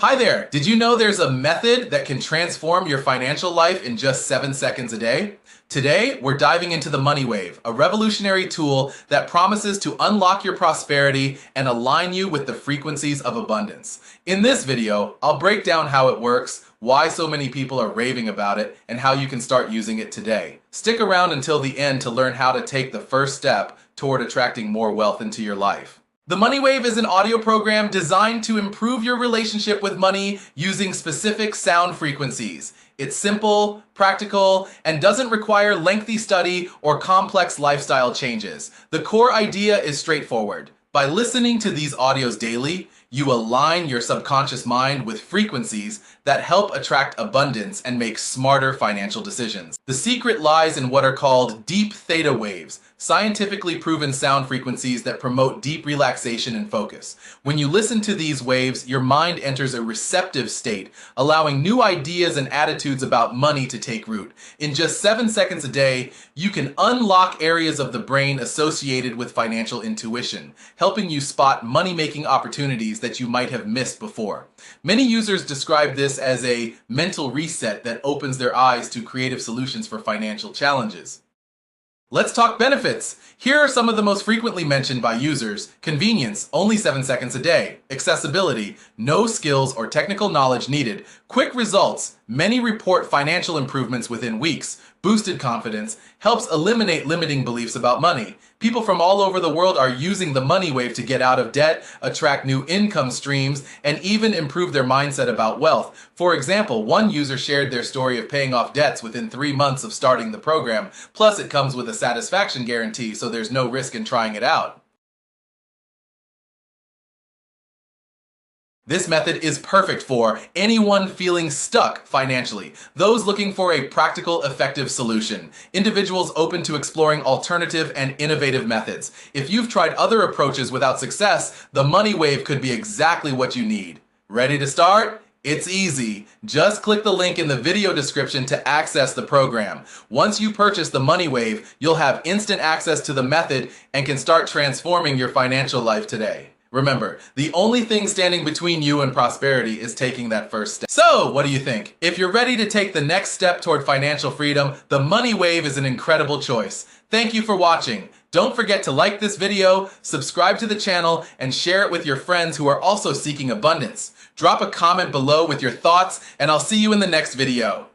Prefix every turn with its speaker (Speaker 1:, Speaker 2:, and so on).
Speaker 1: Hi there! Did you know there's a method that can transform your financial life in just 7 seconds a day? Today, we're diving into the Money Wave, a revolutionary tool that promises to unlock your prosperity and align you with the frequencies of abundance. In this video, I'll break down how it works, why so many people are raving about it, and how you can start using it today. Stick around until the end to learn how to take the first step toward attracting more wealth into your life. The Money Wave is an audio program designed to improve your relationship with money using specific sound frequencies. It's simple, practical, and doesn't require lengthy study or complex lifestyle changes. The core idea is straightforward. By listening to these audios daily, you align your subconscious mind with frequencies that help attract abundance and make smarter financial decisions. The secret lies in what are called deep theta waves, scientifically proven sound frequencies that promote deep relaxation and focus. When you listen to these waves, your mind enters a receptive state, allowing new ideas and attitudes about money to take root. In just 7 seconds a day, you can unlock areas of the brain associated with financial intuition, helping you spot money-making opportunities that you might have missed before. Many users describe this as a mental reset that opens their eyes to creative solutions for financial challenges. Let's talk benefits. Here are some of the most frequently mentioned by users. Convenience, only 7 seconds a day. Accessibility, no skills or technical knowledge needed. Quick results, many report financial improvements within weeks. Boosted confidence, helps eliminate limiting beliefs about money. People from all over the world are using the Money Wave to get out of debt, attract new income streams, and even improve their mindset about wealth. For example, one user shared their story of paying off debts within 3 months of starting the program. Plus, it comes with a satisfaction guarantee, so there's no risk in trying it out. This method is perfect for anyone feeling stuck financially, those looking for a practical, effective solution, individuals open to exploring alternative and innovative methods. If you've tried other approaches without success, the Money Wave could be exactly what you need. Ready to start? It's easy. Just click the link in the video description to access the program. Once you purchase the Money Wave, you'll have instant access to the method and can start transforming your financial life today. Remember, the only thing standing between you and prosperity is taking that first step. So, what do you think? If you're ready to take the next step toward financial freedom, the Money Wave is an incredible choice. Thank you for watching. Don't forget to like this video, subscribe to the channel, and share it with your friends who are also seeking abundance. Drop a comment below with your thoughts, and I'll see you in the next video.